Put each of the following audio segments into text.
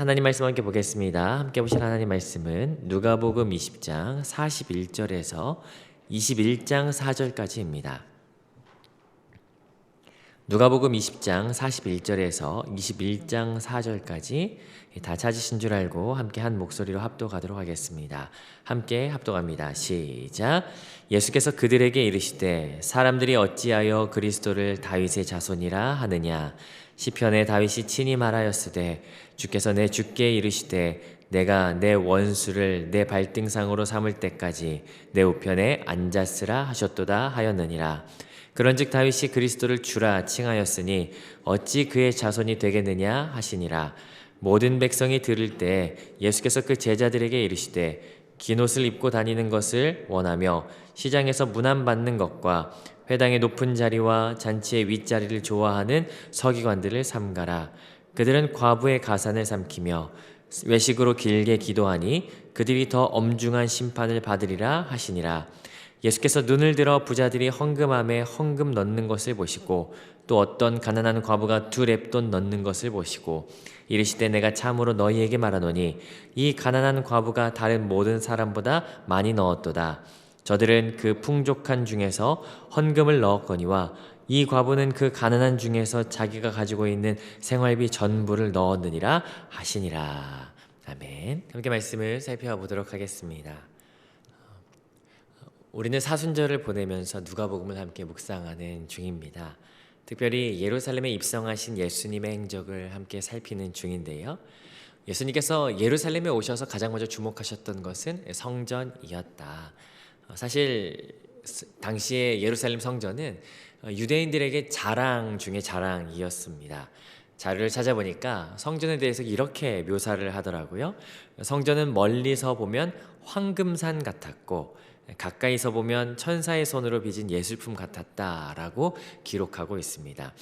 하나님 말씀 함께 보겠습니다. 함께 보실 하나님 말씀은 누가복음 20장 41절에서 21장 4절까지입니다. 누가복음 20장 41절에서 21장 4절까지 다 찾으신 줄 알고 함께 한 목소리로 합독하도록 하겠습니다. 함께 합독합니다. 시작. 예수께서 그들에게 이르시되 사람들이 어찌하여 그리스도를 다윗의 자손이라 하느냐. 시편에 다윗이 친히 말하였으되 주께서 내 주께 이르시되 내가 내 원수를 내 발등상으로 삼을 때까지 내 우편에 앉았으라 하셨도다 하였느니라. 그런즉 다윗이 그리스도를 주라 칭하였으니 어찌 그의 자손이 되겠느냐 하시니라. 모든 백성이 들을 때 예수께서 그 제자들에게 이르시되 긴 옷을 입고 다니는 것을 원하며 시장에서 문안받는 것과 회당의 높은 자리와 잔치의 윗자리를 좋아하는 서기관들을 삼가라. 그들은 과부의 가산을 삼키며 외식으로 길게 기도하니 그들이 더 엄중한 심판을 받으리라 하시니라. 예수께서 눈을 들어 부자들이 헌금함에 헌금 넣는 것을 보시고 또 어떤 가난한 과부가 2렙돈 넣는 것을 보시고 이르시되 내가 참으로 너희에게 말하노니 이 가난한 과부가 다른 모든 사람보다 많이 넣었도다. 저들은 그 풍족한 중에서 헌금을 넣었거니와 이 과부는 그 가난한 중에서 자기가 가지고 있는 생활비 전부를 넣었느니라 하시니라. 아멘. 함께 말씀을 살펴보도록 하겠습니다. 우리는 사순절을 보내면서 누가복음을 함께 묵상하는 중입니다. 특별히 예루살렘에 입성하신 예수님의 행적을 함께 살피는 중인데요. 예수님께서 예루살렘에 오셔서 가장 먼저 주목하셨던 것은 성전이었다. 사실 당시의 예루살렘 성전은 유대인들에게 자랑 중에 자랑이었습니다. 자료를 찾아보니까 성전에 대해서 이렇게 묘사를 하더라고요. 성전은 멀리서 보면 황금산 같았고 가까이서 보면 천사의 손으로 빚은 예술품 같았다라고 기록하고 있습니다.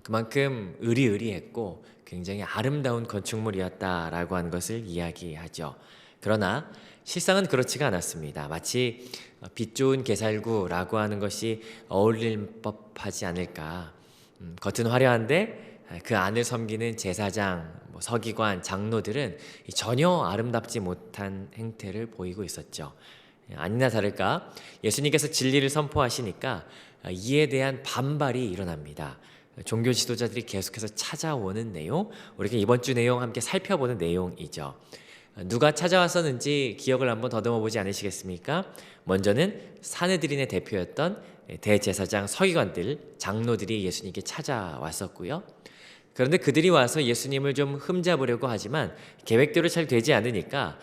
그만큼 으리으리했고 굉장히 아름다운 건축물이었다라고 하는 것을 이야기하죠. 그러나 실상은 그렇지가 않았습니다. 마치 빛 좋은 게살구라고 하는 것이 어울릴 법하지 않을까. 겉은 화려한데 그 안을 섬기는 제사장, 서기관, 장로들은 전혀 아름답지 못한 행태를 보이고 있었죠. 아니나 다를까 예수님께서 진리를 선포하시니까 이에 대한 반발이 일어납니다. 종교 지도자들이 계속해서 찾아오는 내용, 우리가 이번 주 내용 함께 살펴보는 내용이죠. 누가 찾아왔었는지 기억을 한번 더듬어 보지 않으시겠습니까? 먼저는 사내들인의 대표였던 대제사장 서기관들, 장로들이 예수님께 찾아왔었고요. 그런데 그들이 와서 예수님을 좀 흠잡으려고 하지만 계획대로 잘 되지 않으니까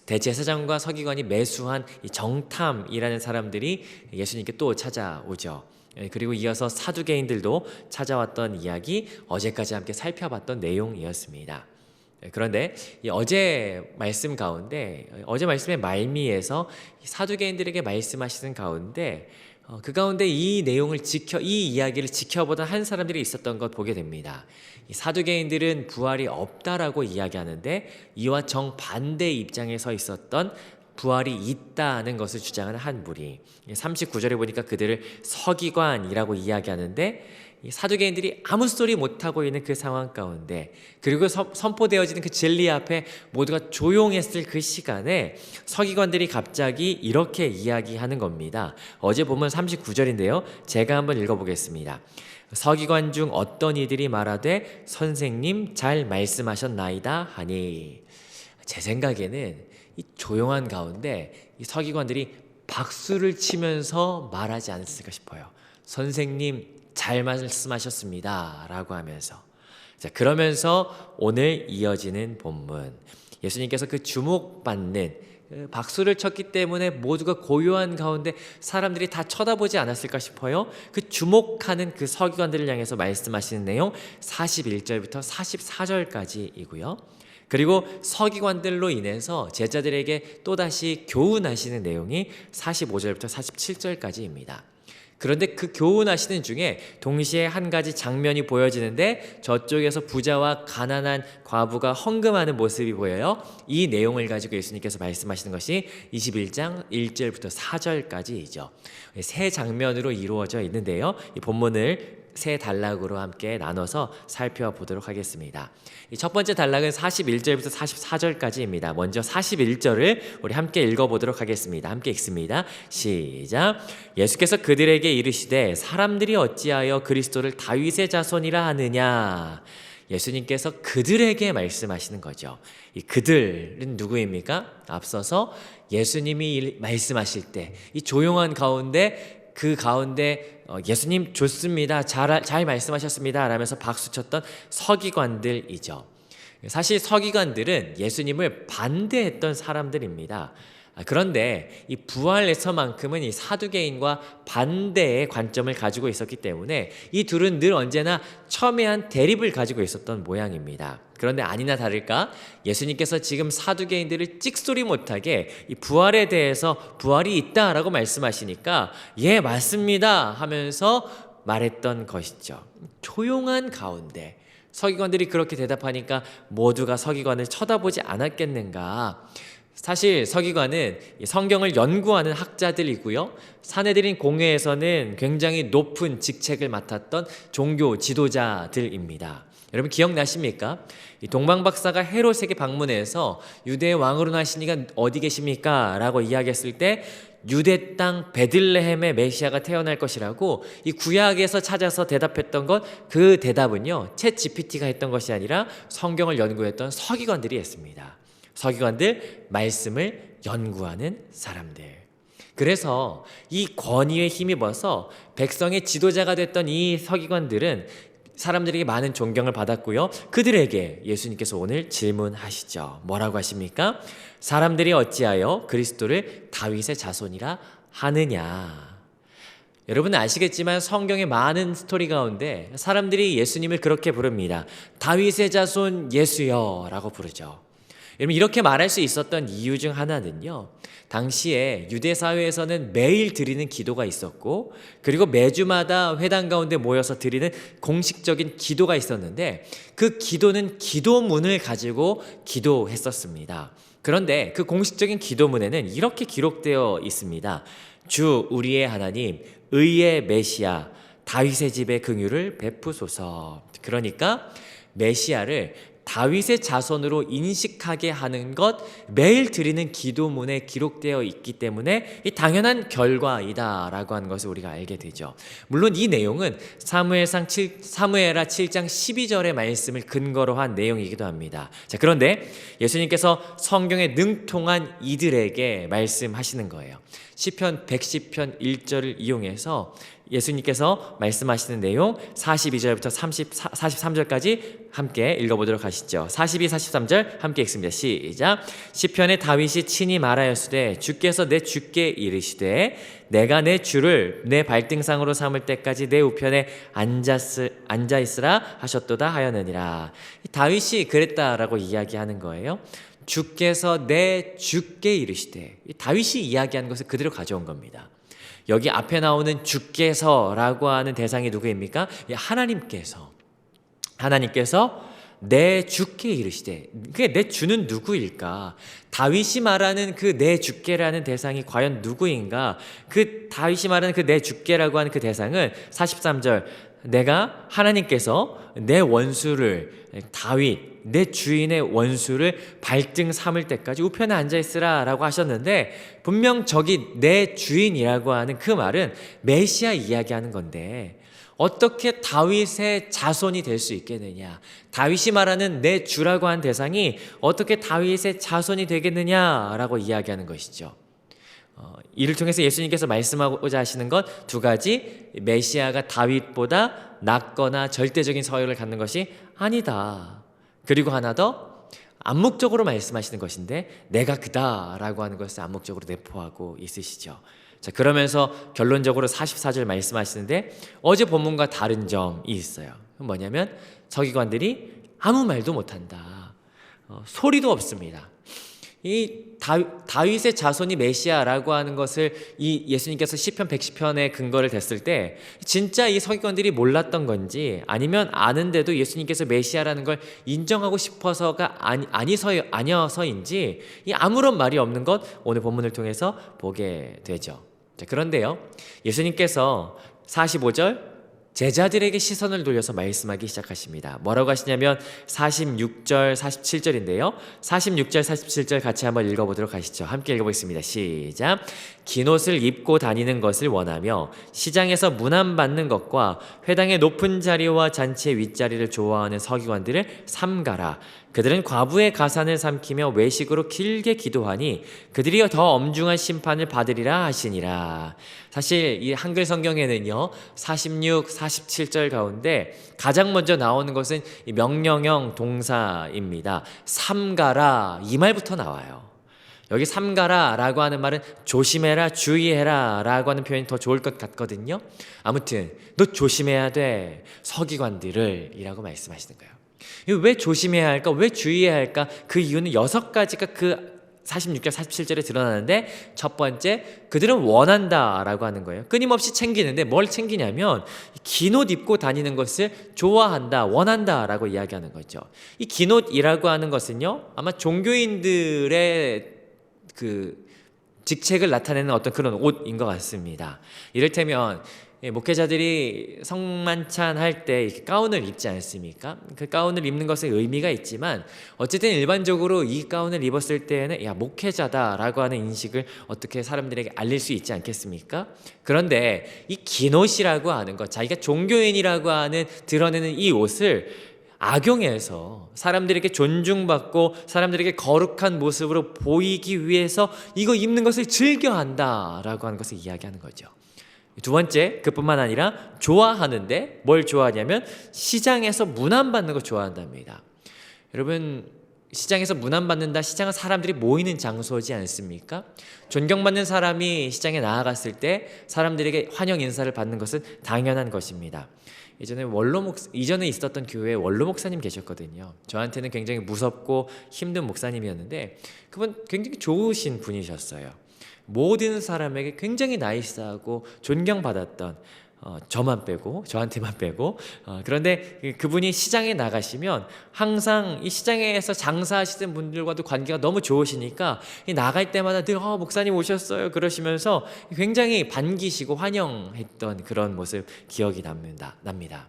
대제사장과 서기관이 매수한 이 정탐이라는 사람들이 예수님께 또 찾아오죠. 그리고 이어서 사두개인들도 찾아왔던 이야기, 어제까지 함께 살펴봤던 내용이었습니다. 그런데 어제 말씀 가운데, 어제 말씀의 말미에서 사두개인들에게 말씀하시는 가운데 그 가운데 이 이야기를 지켜보던 한 사람들이 있었던 것 보게 됩니다. 이 사두개인들은 부활이 없다라고 이야기하는데 이와 정반대 입장에 서 있었던 부활이 있다는 것을 주장하는 한 무리. 39절에 보니까 그들을 서기관이라고 이야기하는데 이 사두개인들이 아무 소리 못하고 있는 그 상황 가운데 그리고 선포되어지는 그 진리 앞에 모두가 조용했을 그 시간에 서기관들이 갑자기 이렇게 이야기하는 겁니다. 어제 보면 39절인데요. 제가 한번 읽어보겠습니다. 서기관 중 어떤 이들이 말하되 선생님 잘 말씀하셨나이다 하니. 제 생각에는 이 조용한 가운데 이 서기관들이 박수를 치면서 말하지 않았을까 싶어요. 선생님 잘 말씀하셨습니다 라고 하면서. 자, 그러면서 오늘 이어지는 본문, 예수님께서 그 주목받는 박수를 쳤기 때문에 모두가 고요한 가운데 사람들이 다 쳐다보지 않았을까 싶어요. 그 주목하는 그 서기관들을 향해서 말씀하시는 내용 41절부터 44절까지이고요. 그리고 서기관들로 인해서 제자들에게 또다시 교훈하시는 내용이 45절부터 47절까지입니다. 그런데 그 교훈하시는 중에 동시에 한 가지 장면이 보여지는데 저쪽에서 부자와 가난한 과부가 헌금하는 모습이 보여요. 이 내용을 가지고 예수님께서 말씀하시는 것이 21장 1절부터 4절까지이죠. 세 장면으로 이루어져 있는데요. 이 본문을 세 단락으로 함께 나눠서 살펴보도록 하겠습니다. 이 첫 번째 단락은 41절부터 44절까지입니다. 먼저 41절을 우리 함께 읽어보도록 하겠습니다. 함께 읽습니다. 시작. 예수께서 그들에게 이르시되 사람들이 어찌하여 그리스도를 다윗의 자손이라 하느냐. 예수님께서 그들에게 말씀하시는 거죠. 이 그들은 누구입니까? 앞서서 예수님이 말씀하실 때 이 조용한 가운데 그 가운데 예수님 좋습니다. 잘 말씀하셨습니다. 라면서 박수쳤던 서기관들이죠. 사실 서기관들은 예수님을 반대했던 사람들입니다. 그런데 이 부활에서만큼은 이 사두개인과 반대의 관점을 가지고 있었기 때문에 이 둘은 늘 언제나 첨예한 대립을 가지고 있었던 모양입니다. 그런데 아니나 다를까 예수님께서 지금 사두개인들을 찍소리 못하게 이 부활에 대해서 부활이 있다라고 말씀하시니까 예 맞습니다 하면서 말했던 것이죠. 조용한 가운데 서기관들이 그렇게 대답하니까 모두가 서기관을 쳐다보지 않았겠는가. 사실 서기관은 성경을 연구하는 학자들이고요. 사내들인 공회에서는 굉장히 높은 직책을 맡았던 종교 지도자들입니다. 여러분 기억나십니까? 이 동방박사가 헤롯에게 방문해서 유대의 왕으로 나신 이가 어디 계십니까? 라고 이야기했을 때 유대 땅 베들레헴의 메시아가 태어날 것이라고 이 구약에서 찾아서 대답했던 것, 그 대답은요 챗 GPT가 했던 것이 아니라 성경을 연구했던 서기관들이 했습니다. 서기관들, 말씀을 연구하는 사람들. 그래서 이 권위에 힘입어서 백성의 지도자가 됐던 이 서기관들은 사람들에게 많은 존경을 받았고요. 그들에게 예수님께서 오늘 질문하시죠. 뭐라고 하십니까? 사람들이 어찌하여 그리스도를 다윗의 자손이라 하느냐. 여러분은 아시겠지만 성경의 많은 스토리 가운데 사람들이 예수님을 그렇게 부릅니다. 다윗의 자손 예수여 라고 부르죠. 여러분 이렇게 말할 수 있었던 이유 중 하나는요. 당시에 유대 사회에서는 매일 드리는 기도가 있었고 그리고 매주마다 회당 가운데 모여서 드리는 공식적인 기도가 있었는데 그 기도는 기도문을 가지고 기도했었습니다. 그런데 그 공식적인 기도문에는 이렇게 기록되어 있습니다. 주 우리의 하나님 의의 메시아 다윗의 집에 긍휼을 베푸소서. 그러니까 메시아를 다윗의 자손으로 인식하게 하는 것, 매일 드리는 기도문에 기록되어 있기 때문에 이 당연한 결과이다라고 하는 것을 우리가 알게 되죠. 물론 이 내용은 사무엘하 7장 12절의 말씀을 근거로 한 내용이기도 합니다. 자, 그런데 예수님께서 성경에 능통한 이들에게 말씀하시는 거예요. 시편 110편 1절을 이용해서 예수님께서 말씀하시는 내용 42절부터 43절까지 함께 읽어보도록 하시죠. 42, 43절 함께 읽습니다. 시작. 시편에 다윗이 친히 말하였으되 주께서 내 주께 이르시되 내가 내 주를 내 발등상으로 삼을 때까지 내 우편에 앉아있으라 하셨도다 하였느니라. 다윗이 그랬다라고 이야기하는 거예요. 주께서 내 주께 이르시되, 다윗이 이야기하는 것을 그대로 가져온 겁니다. 여기 앞에 나오는 주께서라고 하는 대상이 누구입니까? 하나님께서 내 주께 이르시되, 그게 내 주는 누구일까? 다윗이 말하는 그 내 주께라는 대상이 과연 누구인가? 그 다윗이 말하는 그 내 주께라고 하는 그 대상은 43절 내가 하나님께서 내 원수를 다윗 내 주인의 원수를 발등 삼을 때까지 우편에 앉아있으라 라고 하셨는데 분명 저기 내 주인이라고 하는 그 말은 메시아 이야기하는 건데 어떻게 다윗의 자손이 될 수 있겠느냐? 다윗이 말하는 내 주라고 한 대상이 어떻게 다윗의 자손이 되겠느냐라고 이야기하는 것이죠. 이를 통해서 예수님께서 말씀하고자 하시는 것 두 가지, 메시아가 다윗보다 낫거나 절대적인 서열을 갖는 것이 아니다. 그리고 하나 더, 암묵적으로 말씀하시는 것인데 내가 그다라고 하는 것을 암묵적으로 내포하고 있으시죠. 자, 그러면서 결론적으로 44절 말씀하시는데 어제 본문과 다른 점이 있어요. 뭐냐면 서기관들이 아무 말도 못한다. 소리도 없습니다. 이 다윗의 자손이 메시아라고 하는 것을 이 예수님께서 시편 110편에 근거를 댔을 때 진짜 이 서기관들이 몰랐던 건지 아니면 아는데도 예수님께서 메시아라는 걸 인정하고 싶어서가 아니어서인지 이 아무런 말이 없는 것 오늘 본문을 통해서 보게 되죠. 자, 그런데요, 예수님께서 45절 제자들에게 시선을 돌려서 말씀하기 시작하십니다. 뭐라고 하시냐면 46절, 47절인데요. 46절, 47절 같이 한번 읽어보도록 하시죠. 함께 읽어보겠습니다. 시작. 긴 옷을 입고 다니는 것을 원하며 시장에서 문안받는 것과 회당의 높은 자리와 잔치의 윗자리를 좋아하는 서기관들을 삼가라. 그들은 과부의 가산을 삼키며 외식으로 길게 기도하니 그들이 더 엄중한 심판을 받으리라 하시니라. 사실 이 한글 성경에는요 46, 47절 가운데 가장 먼저 나오는 것은 이 명령형 동사입니다. 삼가라 이 말부터 나와요. 여기 삼가라 라고 하는 말은 조심해라, 주의해라 라고 하는 표현이 더 좋을 것 같거든요. 아무튼 너 조심해야 돼, 서기관들을 이라고 말씀하시는 거예요. 왜 조심해야 할까? 왜 주의해야 할까? 그 이유는 6가지가 그 46절, 47절에 드러나는데, 첫 번째, 그들은 원한다 라고 하는 거예요. 끊임없이 챙기는데 뭘 챙기냐면 긴 옷 입고 다니는 것을 좋아한다, 원한다 라고 이야기하는 거죠. 이 긴 옷이라고 하는 것은요, 아마 종교인들의 그 직책을 나타내는 어떤 그런 옷인 것 같습니다. 이를테면 목회자들이 성만찬 할 때 가운을 입지 않습니까? 그 가운을 입는 것에 의미가 있지만 어쨌든 일반적으로 이 가운을 입었을 때에는 야, 목회자다라고 하는 인식을 어떻게 사람들에게 알릴 수 있지 않겠습니까? 그런데 이 긴 옷이라고 하는 것, 자기가 종교인이라고 하는 드러내는 이 옷을 악용해서 사람들에게 존중받고 사람들에게 거룩한 모습으로 보이기 위해서 이거 입는 것을 즐겨한다라고 하는 것을 이야기하는 거죠. 두 번째, 그뿐만 아니라 좋아하는데 뭘 좋아하냐면 시장에서 문안받는 거 좋아한답니다. 여러분, 시장에서 문안받는다, 시장은 사람들이 모이는 장소지 않습니까? 존경받는 사람이 시장에 나아갔을 때 사람들에게 환영 인사를 받는 것은 당연한 것입니다. 이전에 있었던 교회에 원로 목사님 계셨거든요. 저한테는 굉장히 무섭고 힘든 목사님이었는데 그분 굉장히 좋으신 분이셨어요. 모든 사람에게 굉장히 나이스하고 존경받았던, 저한테만 빼고, 그런데 그분이 시장에 나가시면 항상 이 시장에서 장사하시는 분들과도 관계가 너무 좋으시니까 나갈 때마다 늘 목사님 오셨어요 그러시면서 굉장히 반기시고 환영했던 그런 모습 기억이 납니다.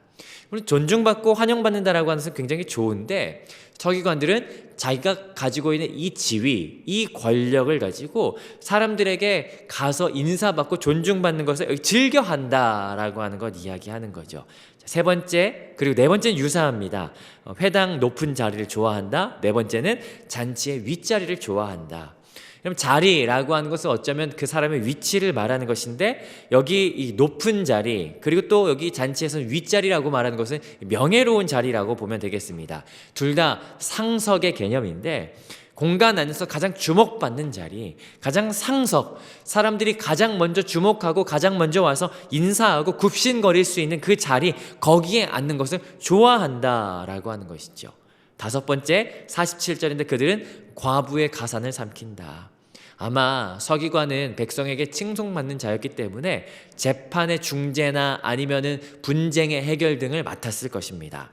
물론 존중받고 환영받는다라고 하는 것은 굉장히 좋은데, 서기관들은 자기가 가지고 있는 이 지위, 이 권력을 가지고 사람들에게 가서 인사받고 존중받는 것을 즐겨한다라고 하는 것 이야기하는 거죠. 세 번째, 그리고 네 번째는 유사합니다. 회당 높은 자리를 좋아한다. 네 번째는 잔치의 윗자리를 좋아한다. 그럼 자리라고 하는 것은 어쩌면 그 사람의 위치를 말하는 것인데, 여기 이 높은 자리, 그리고 또 여기 잔치에서는 윗자리라고 말하는 것은 명예로운 자리라고 보면 되겠습니다. 둘 다 상석의 개념인데, 공간 안에서 가장 주목받는 자리, 가장 상석, 사람들이 가장 먼저 주목하고 가장 먼저 와서 인사하고 굽신거릴 수 있는 그 자리, 거기에 앉는 것을 좋아한다라고 하는 것이죠. 다섯 번째, 47절인데 그들은 과부의 가산을 삼킨다. 아마 서기관은 백성에게 칭송받는 자였기 때문에 재판의 중재나 아니면은 분쟁의 해결 등을 맡았을 것입니다.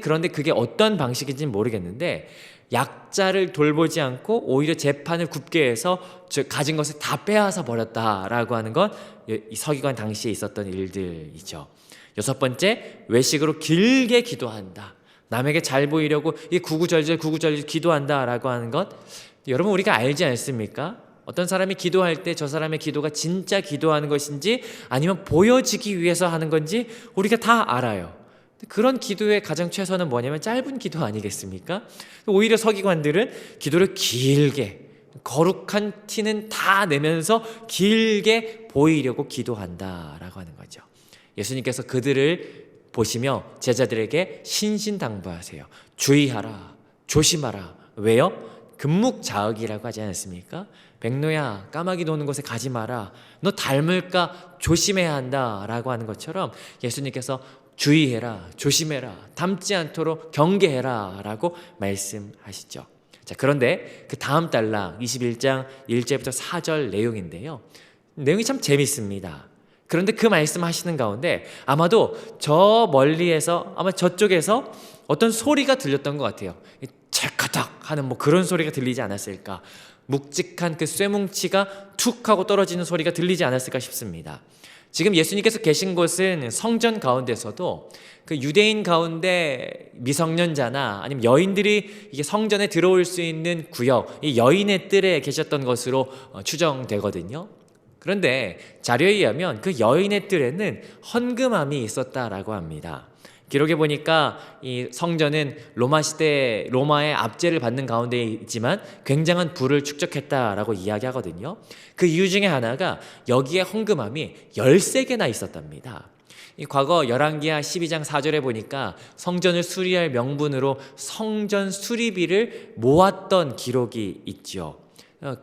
그런데 그게 어떤 방식인지는 모르겠는데, 약자를 돌보지 않고 오히려 재판을 굽게 해서 가진 것을 다 빼앗아 버렸다라고 하는 건 이 서기관 당시에 있었던 일들이죠. 여섯 번째, 외식으로 길게 기도한다. 남에게 잘 보이려고 이 구구절절 기도한다라고 하는 것, 여러분 우리가 알지 않습니까? 어떤 사람이 기도할 때 저 사람의 기도가 진짜 기도하는 것인지 아니면 보여지기 위해서 하는 건지 우리가 다 알아요. 그런 기도의 가장 최선은 뭐냐면 짧은 기도 아니겠습니까? 오히려 서기관들은 기도를 길게, 거룩한 티는 다 내면서 길게 보이려고 기도한다라고 하는 거죠. 예수님께서 그들을 보시며 제자들에게 신신당부하세요. 주의하라, 조심하라. 왜요? 금묵자흑이라고 하지 않습니까? 백로야, 까마귀 노는 곳에 가지 마라. 너 닮을까 조심해야 한다라고 하는 것처럼 예수님께서 주의해라, 조심해라, 닮지 않도록 경계해라 라고 말씀하시죠. 자, 그런데 그 다음 달랑 21장 1절부터 4절 내용인데요, 내용이 참 재밌습니다. 그런데 그 말씀하시는 가운데 아마도 저 멀리에서, 아마 저쪽에서 어떤 소리가 들렸던 것 같아요. 찰카닥 하는 그런 소리가 들리지 않았을까, 묵직한 그 쇠뭉치가 툭 하고 떨어지는 소리가 들리지 않았을까 싶습니다. 지금 예수님께서 계신 곳은 성전 가운데서도 그 유대인 가운데 미성년자나 아니면 여인들이 이게 성전에 들어올 수 있는 구역, 이 여인의 뜰에 계셨던 것으로 추정되거든요. 그런데 자료에 의하면 그 여인의 뜰에는 헌금함이 있었다라고 합니다. 기록에 보니까 이 성전은 로마 시대 로마의 압제를 받는 가운데 있지만 굉장한 부를 축적했다라고 이야기하거든요. 그 이유 중에 하나가 여기에 헌금함이 13개나 있었답니다. 이 과거 열왕기하 12장 4절에 보니까 성전을 수리할 명분으로 성전 수리비를 모았던 기록이 있죠.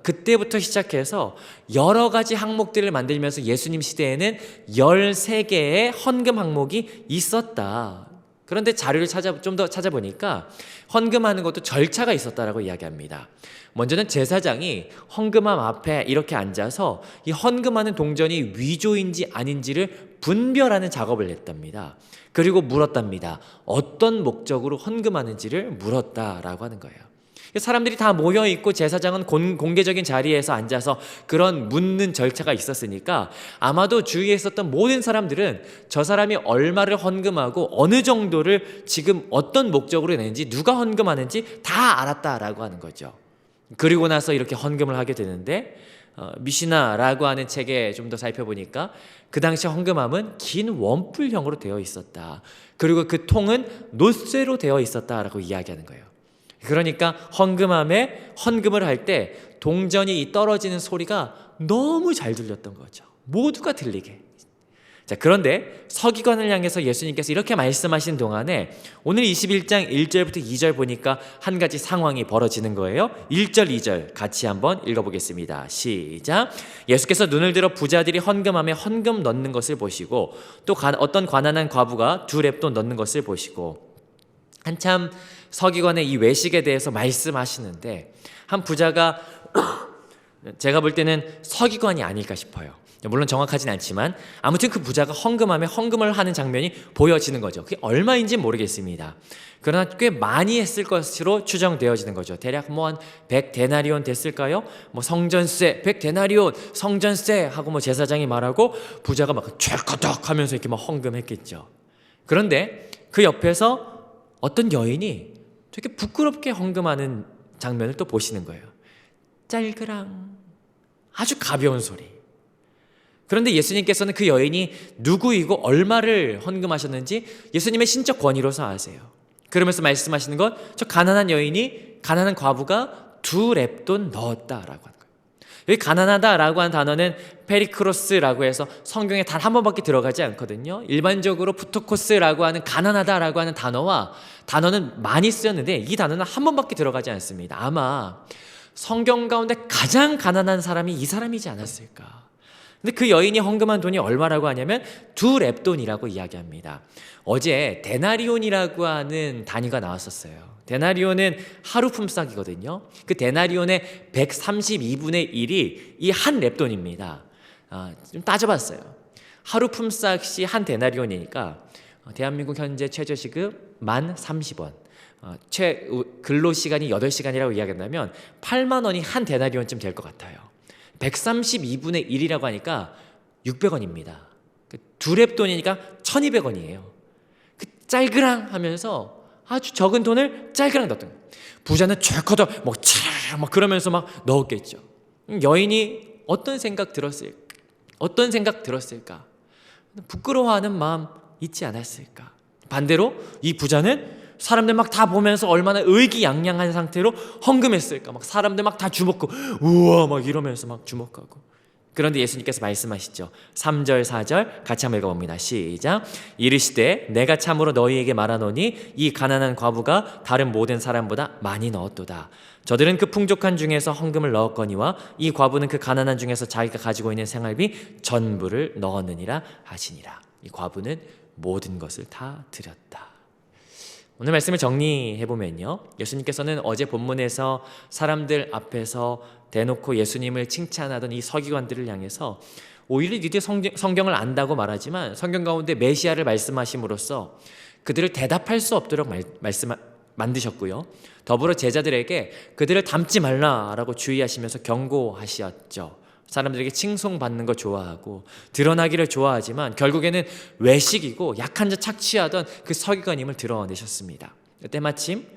그때부터 시작해서 여러 가지 항목들을 만들면서 예수님 시대에는 13개의 헌금 항목이 있었다. 그런데 자료를 좀 더 찾아보니까 헌금하는 것도 절차가 있었다라고 이야기합니다. 먼저는 제사장이 헌금함 앞에 이렇게 앉아서 이 헌금하는 동전이 위조인지 아닌지를 분별하는 작업을 했답니다. 그리고 물었답니다. 어떤 목적으로 헌금하는지를 물었다라고 하는 거예요. 사람들이 다 모여있고 제사장은 공개적인 자리에서 앉아서 그런 묻는 절차가 있었으니까 아마도 주위에 있었던 모든 사람들은 저 사람이 얼마를 헌금하고 어느 정도를 지금 어떤 목적으로 내는지 누가 헌금하는지 다 알았다라고 하는 거죠. 그리고 나서 이렇게 헌금을 하게 되는데 미시나라고 하는 책에 좀 더 살펴보니까 그 당시 헌금함은 긴 원뿔형으로 되어 있었다. 그리고 그 통은 놋쇠로 되어 있었다라고 이야기하는 거예요. 그러니까 헌금함에 헌금을 할 때 동전이 떨어지는 소리가 너무 잘 들렸던 거죠. 모두가 들리게. 자, 그런데 서기관을 향해서 예수님께서 이렇게 말씀하신 동안에 오늘 21장 1절부터 2절 보니까 한 가지 상황이 벌어지는 거예요. 1절, 2절 같이 한번 읽어보겠습니다. 시작. 예수께서 눈을 들어 부자들이 헌금함에 헌금 넣는 것을 보시고 또 어떤 가난한 과부가 2렙돈 넣는 것을 보시고 한참 서기관의 이 외식에 대해서 말씀하시는데 한 부자가 제가 볼 때는 서기관이 아닐까 싶어요. 물론 정확하진 않지만 아무튼 그 부자가 헌금함에 헌금을 하는 장면이 보여지는 거죠. 그게 얼마인지 모르겠습니다. 그러나 꽤 많이 했을 것으로 추정되어지는 거죠. 대략 한 100데나리온 됐을까요? 성전세 100데나리온 성전세 하고 제사장이 말하고 부자가 막 철커덕 하면서 이렇게 막 헌금했겠죠. 그런데 그 옆에서 어떤 여인이 되게 부끄럽게 헌금하는 장면을 또 보시는 거예요. 짤그랑 아주 가벼운 소리. 그런데 예수님께서는 그 여인이 누구이고 얼마를 헌금하셨는지 예수님의 신적 권위로서 아세요. 그러면서 말씀하시는 건 저 가난한 과부가 2렙돈 넣었다라고 하는 거예요. 여기 가난하다라고 하는 단어는 페리크로스라고 해서 성경에 단 한 번밖에 들어가지 않거든요. 일반적으로 푸토코스라고 하는 가난하다라고 하는 단어는 많이 쓰였는데 이 단어는 한 번밖에 들어가지 않습니다. 아마 성경 가운데 가장 가난한 사람이 이 사람이지 않았을까. 근데 그 여인이 헌금한 돈이 얼마라고 하냐면 2렙돈이라고 이야기합니다. 어제 데나리온이라고 하는 단위가 나왔었어요. 데나리온은 하루 품삯이거든요. 그 데나리온의 132분의 1이 이 한 렙돈입니다. 좀 따져봤어요. 하루 품삯이 한 데나리온이니까 대한민국 현재 최저시급 1030원. 근로시간이 8시간이라고 이야기한다면 8만 원이 한 데나리온쯤 될 것 같아요. 132분의 1이라고 하니까 600원입니다. 2렙돈이니까 1200원이에요. 그 짤그랑 하면서 아주 적은 돈을 짤그랑 넣었던 거예요. 부자는 철커덕 막 그러면서 막 넣었겠죠. 여인이 어떤 생각 들었을까? 부끄러워하는 마음 있지 않았을까? 반대로 이 부자는 사람들 막 다 보면서 얼마나 의기양양한 상태로 헌금했을까? 막 사람들 막 다 주목하고 우와 막 이러면서 막 주목하고. 그런데 예수님께서 말씀하시죠. 3절 4절 같이 한번 읽어봅니다. 시작. 이르시되 내가 참으로 너희에게 말하노니 이 가난한 과부가 다른 모든 사람보다 많이 넣었도다. 저들은 그 풍족한 중에서 헌금을 넣었거니와 이 과부는 그 가난한 중에서 자기가 가지고 있는 생활비 전부를 넣었느니라 하시니라. 이 과부는 모든 것을 다 드렸다. 오늘 말씀을 정리해보면요, 예수님께서는 어제 본문에서 사람들 앞에서 대놓고 예수님을 칭찬하던 이 서기관들을 향해서 오히려 니들 성경을 안다고 말하지만 성경 가운데 메시아를 말씀하심으로써 그들을 대답할 수 없도록 만드셨고요, 더불어 제자들에게 그들을 닮지 말라라고 주의하시면서 경고하셨죠. 사람들에게 칭송받는 거 좋아하고 드러나기를 좋아하지만 결국에는 외식이고 약한 자 착취하던 그 서기관임을 드러내셨습니다. 때마침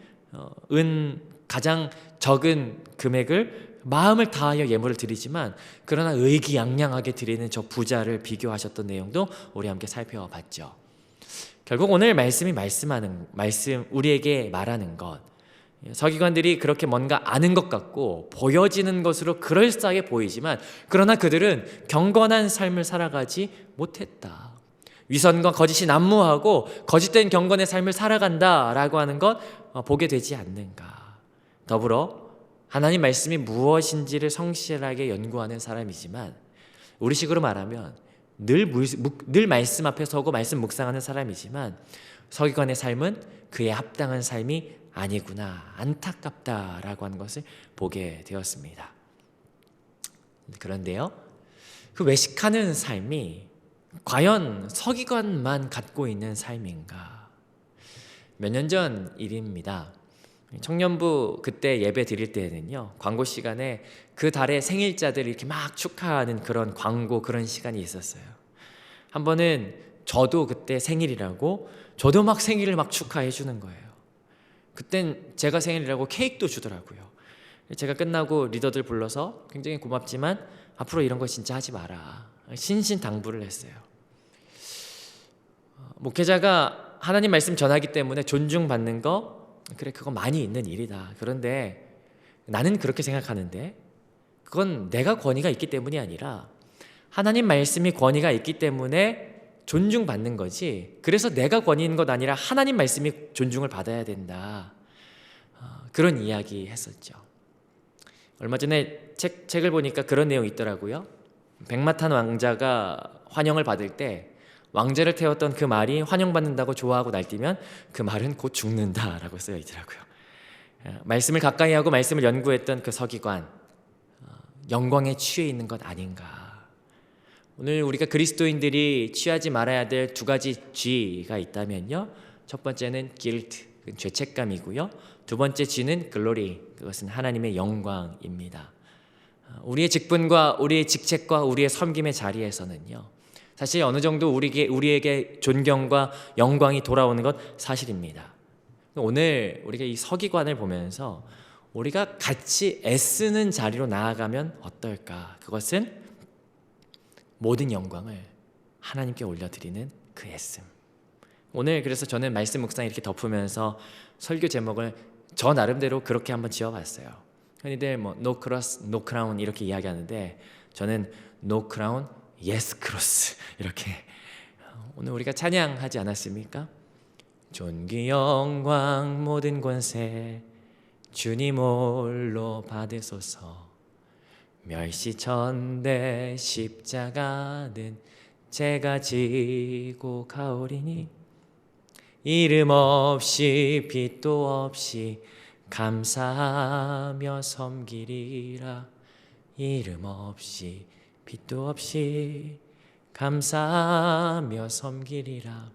가장 적은 금액을 마음을 다하여 예물을 드리지만 그러나 의기양양하게 드리는 저 부자를 비교하셨던 내용도 우리 함께 살펴봤죠. 결국 오늘 말씀이 우리에게 말하는 것, 서기관들이 그렇게 뭔가 아는 것 같고 보여지는 것으로 그럴싸하게 보이지만 그러나 그들은 경건한 삶을 살아가지 못했다. 위선과 거짓이 난무하고 거짓된 경건의 삶을 살아간다라고 하는 것 보게 되지 않는가. 더불어 하나님 말씀이 무엇인지를 성실하게 연구하는 사람이지만 우리식으로 말하면 늘 말씀 앞에 서고 말씀 묵상하는 사람이지만 서기관의 삶은 그에 합당한 삶이 아니구나, 안타깝다라고 하는 것을 보게 되었습니다. 그런데요, 그 외식하는 삶이 과연 서기관만 갖고 있는 삶인가? 몇 년 전 일입니다. 청년부 그때 예배 드릴 때에는요, 광고 시간에 그 달의 생일자들 이렇게 막 축하하는 그런 광고, 그런 시간이 있었어요. 한 번은 저도 그때 생일이라고 저도 막 생일을 막 축하해 주는 거예요. 그땐 제가 생일이라고 케이크도 주더라고요. 제가 끝나고 리더들 불러서 굉장히 고맙지만 앞으로 이런 거 진짜 하지 마라, 신신당부를 했어요. 목회자가 하나님 말씀 전하기 때문에 존중받는 거, 그래, 그거 많이 있는 일이다. 그런데 나는 그렇게 생각하는데 그건 내가 권위가 있기 때문이 아니라 하나님 말씀이 권위가 있기 때문에 존중받는 거지, 그래서 내가 권위 있는 것 아니라 하나님 말씀이 존중을 받아야 된다. 그런 이야기 했었죠. 얼마 전에 책을 보니까 그런 내용이 있더라고요. 백마탄 왕자가 환영을 받을 때 왕자를 태웠던 그 말이 환영받는다고 좋아하고 날뛰면 그 말은 곧 죽는다라고 쓰여 있더라고요. 말씀을 가까이 하고 말씀을 연구했던 그 서기관, 영광에 취해 있는 것 아닌가. 오늘 우리가 그리스도인들이 취하지 말아야 될 두 가지 쥐가 있다면요, 첫 번째는 guilt, 죄책감이고요, 두 번째 쥐는 glory, 그것은 하나님의 영광입니다. 우리의 직분과 우리의 직책과 우리의 섬김의 자리에서는요, 사실 어느 정도 우리에게 존경과 영광이 돌아오는 것 사실입니다. 오늘 우리가 이 서기관을 보면서 우리가 같이 애쓰는 자리로 나아가면 어떨까? 그것은 모든 영광을 하나님께 올려드리는 그 애씀. 오늘 그래서 저는 말씀 묵상 이렇게 덮으면서 설교 제목을 저 나름대로 그렇게 한번 지어봤어요. 흔히들 No cross, no crown 이렇게 이야기하는데 저는 No crown, yes cross 이렇게. 오늘 우리가 찬양하지 않았습니까? 존귀 영광 모든 권세 주님 홀로 받으소서. 멸시천대 십자가는 제가 지고 가오리니 이름 없이 빛도 없이 감사하며 섬기리라. 이름 없이 빛도 없이 감사하며 섬기리라.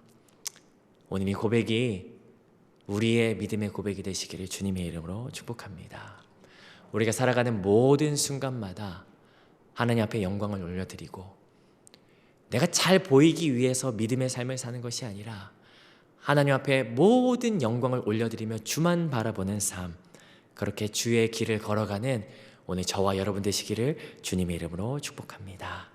오늘 이 고백이 우리의 믿음의 고백이 되시기를 주님의 이름으로 축복합니다. 우리가 살아가는 모든 순간마다 하나님 앞에 영광을 올려드리고 내가 잘 보이기 위해서 믿음의 삶을 사는 것이 아니라 하나님 앞에 모든 영광을 올려드리며 주만 바라보는 삶, 그렇게 주의 길을 걸어가는 오늘 저와 여러분 되시기를 주님의 이름으로 축복합니다.